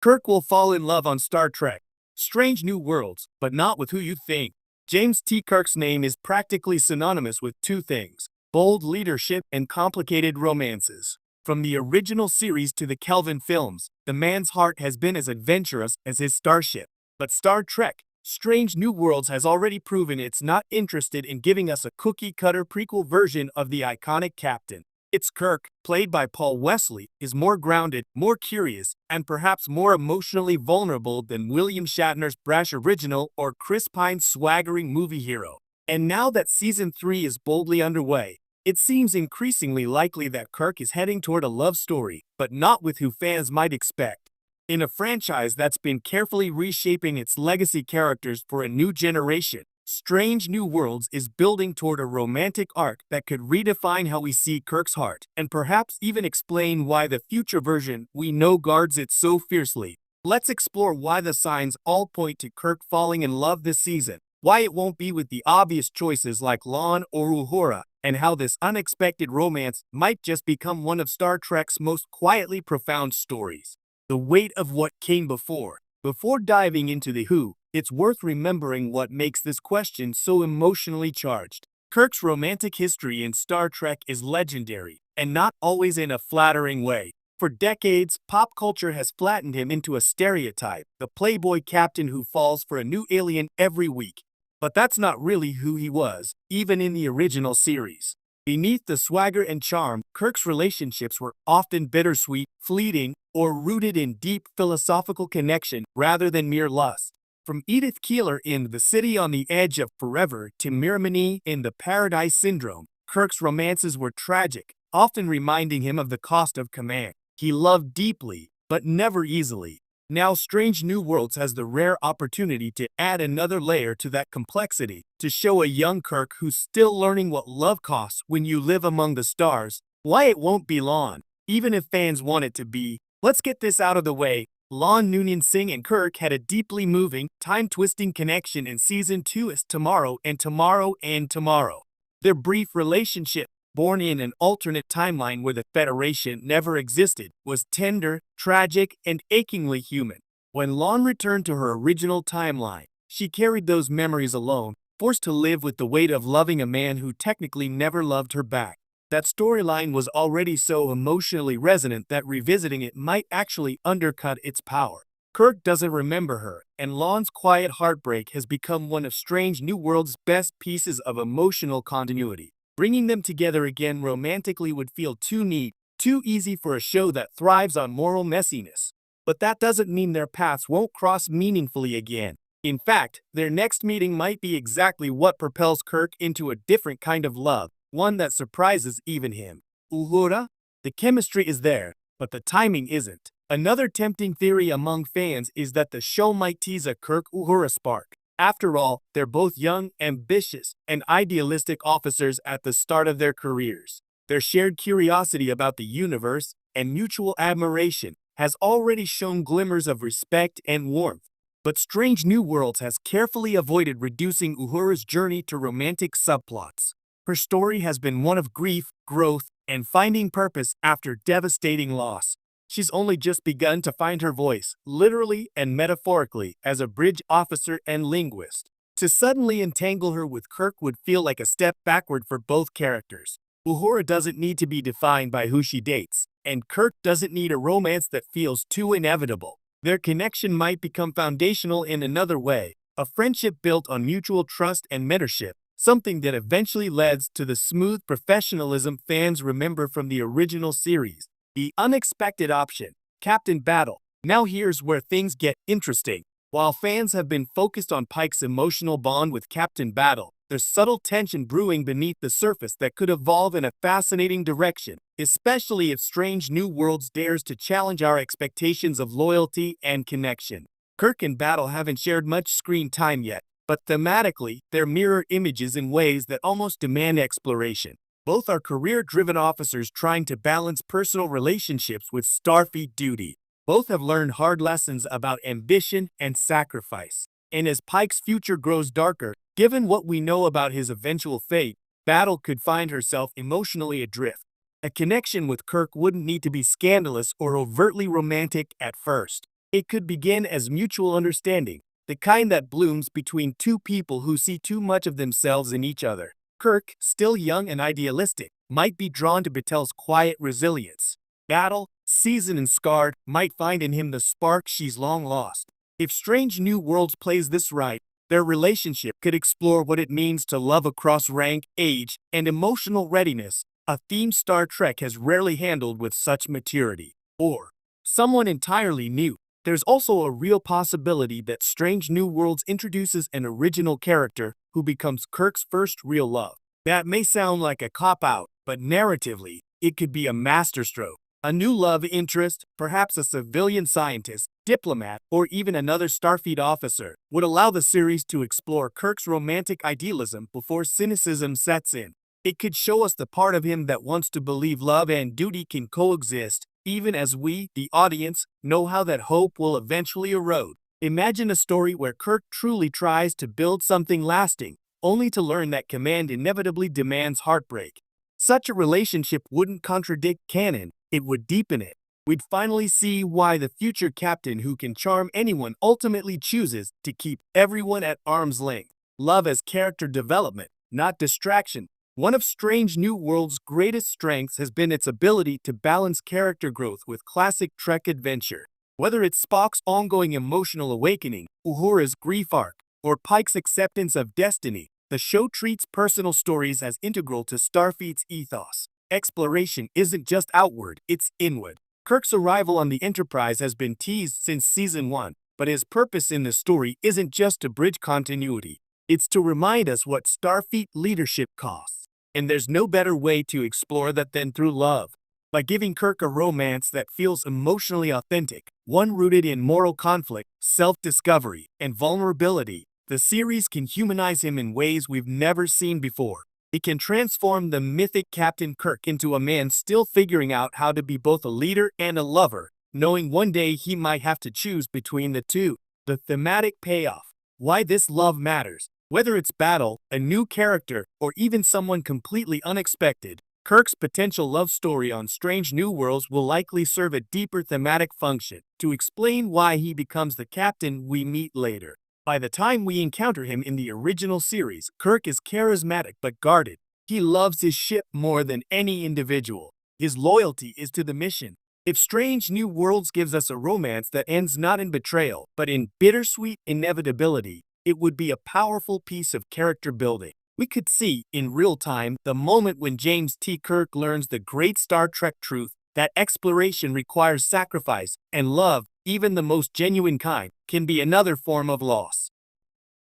Kirk will fall in love on Star Trek. Strange New Worlds, but not with who you think. James T. Kirk's name is practically synonymous with two things: bold leadership and complicated romances. From the original series to the Kelvin films, the man's heart has been as adventurous as his starship. But Star Trek, Strange New Worlds has already proven it's not interested in giving us a cookie-cutter prequel version of the iconic captain. Its Kirk, played by Paul Wesley, is more grounded, more curious, and perhaps more emotionally vulnerable than William Shatner's brash original or Chris Pine's swaggering movie hero. And now that season 3 is boldly underway, it seems increasingly likely that Kirk is heading toward a love story, but not with who fans might expect. In a franchise that's been carefully reshaping its legacy characters for a new generation, Strange New Worlds is building toward a romantic arc that could redefine how we see Kirk's heart, and perhaps even explain why the future version we know guards it so fiercely. Let's explore why the signs all point to Kirk falling in love this season, why it won't be with the obvious choices like Lon or Uhura, and how this unexpected romance might just become one of Star Trek's most quietly profound stories. The weight of what came before. Before diving into the who, it's worth remembering what makes this question so emotionally charged. Kirk's romantic history in Star Trek is legendary, and not always in a flattering way. For decades, pop culture has flattened him into a stereotype, the playboy captain who falls for a new alien every week. But that's not really who he was, even in the original series. Beneath the swagger and charm, Kirk's relationships were often bittersweet, fleeting, or rooted in deep philosophical connection rather than mere lust. From Edith Keeler in The City on the Edge of Forever to Miramonet in The Paradise Syndrome, Kirk's romances were tragic, often reminding him of the cost of command. He loved deeply, but never easily. Now Strange New Worlds has the rare opportunity to add another layer to that complexity, to show a young Kirk who's still learning what love costs when you live among the stars, why it won't be long, even if fans want it to be. Let's get this out of the way. Lon Noonien Singh and Kirk had a deeply moving, time-twisting connection in Season 2 as Tomorrow and Tomorrow and Tomorrow. Their brief relationship, born in an alternate timeline where the Federation never existed, was tender, tragic, and achingly human. When Lon returned to her original timeline, she carried those memories alone, forced to live with the weight of loving a man who technically never loved her back. That storyline was already so emotionally resonant that revisiting it might actually undercut its power. Kirk doesn't remember her, and Lon's quiet heartbreak has become one of Strange New Worlds' best pieces of emotional continuity. Bringing them together again romantically would feel too neat, too easy for a show that thrives on moral messiness. But that doesn't mean their paths won't cross meaningfully again. In fact, their next meeting might be exactly what propels Kirk into a different kind of love, one that surprises even him. Uhura? The chemistry is there, but the timing isn't. Another tempting theory among fans is that the show might tease a Kirk-Uhura spark. After all, they're both young, ambitious, and idealistic officers at the start of their careers. Their shared curiosity about the universe and mutual admiration has already shown glimmers of respect and warmth. But Strange New Worlds has carefully avoided reducing Uhura's journey to romantic subplots. Her story has been one of grief, growth, and finding purpose after devastating loss. She's only just begun to find her voice, literally and metaphorically, as a bridge officer and linguist. To suddenly entangle her with Kirk would feel like a step backward for both characters. Uhura doesn't need to be defined by who she dates, and Kirk doesn't need a romance that feels too inevitable. Their connection might become foundational in another way, a friendship built on mutual trust and mentorship, something that eventually leads to the smooth professionalism fans remember from the original series. The unexpected option, Captain Battle. Now here's where things get interesting. While fans have been focused on Pike's emotional bond with Captain Battle, there's subtle tension brewing beneath the surface that could evolve in a fascinating direction, especially if Strange New Worlds dares to challenge our expectations of loyalty and connection. Kirk and Battle haven't shared much screen time yet, but thematically, they're mirror images in ways that almost demand exploration. Both are career-driven officers trying to balance personal relationships with Starfleet duty. Both have learned hard lessons about ambition and sacrifice. And as Pike's future grows darker, given what we know about his eventual fate, Battle could find herself emotionally adrift. A connection with Kirk wouldn't need to be scandalous or overtly romantic at first. It could begin as mutual understanding, the kind that blooms between two people who see too much of themselves in each other. Kirk, still young and idealistic, might be drawn to Batel's quiet resilience. Battle, seasoned and scarred, might find in him the spark she's long lost. If Strange New Worlds plays this right, their relationship could explore what it means to love across rank, age, and emotional readiness, a theme Star Trek has rarely handled with such maturity. Or someone entirely new. There's also a real possibility that Strange New Worlds introduces an original character who becomes Kirk's first real love. That may sound like a cop-out, but narratively, it could be a masterstroke. A new love interest, perhaps a civilian scientist, diplomat, or even another Starfleet officer, would allow the series to explore Kirk's romantic idealism before cynicism sets in. It could show us the part of him that wants to believe love and duty can coexist, even as we, the audience, know how that hope will eventually erode. Imagine a story where Kirk truly tries to build something lasting, only to learn that command inevitably demands heartbreak. Such a relationship wouldn't contradict canon, it would deepen it. We'd finally see why the future captain who can charm anyone ultimately chooses to keep everyone at arm's length. Love as character development, not distraction. One of Strange New Worlds' greatest strengths has been its ability to balance character growth with classic Trek adventure. Whether it's Spock's ongoing emotional awakening, Uhura's grief arc, or Pike's acceptance of destiny, the show treats personal stories as integral to Starfleet's ethos. Exploration isn't just outward, it's inward. Kirk's arrival on the Enterprise has been teased since Season 1, but his purpose in the story isn't just to bridge continuity. It's to remind us what Starfleet leadership costs. And there's no better way to explore that than through love. By giving Kirk a romance that feels emotionally authentic, one rooted in moral conflict, self-discovery, and vulnerability, the series can humanize him in ways we've never seen before. It can transform the mythic Captain Kirk into a man still figuring out how to be both a leader and a lover, knowing one day he might have to choose between the two. The thematic payoff. Why this love matters. Whether it's battle, a new character, or even someone completely unexpected, Kirk's potential love story on Strange New Worlds will likely serve a deeper thematic function to explain why he becomes the captain we meet later. By the time we encounter him in the original series, Kirk is charismatic but guarded. He loves his ship more than any individual. His loyalty is to the mission. If Strange New Worlds gives us a romance that ends not in betrayal, but in bittersweet inevitability, it would be a powerful piece of character building. We could see, in real time, the moment when James T. Kirk learns the great Star Trek truth that exploration requires sacrifice, and love, even the most genuine kind, can be another form of loss.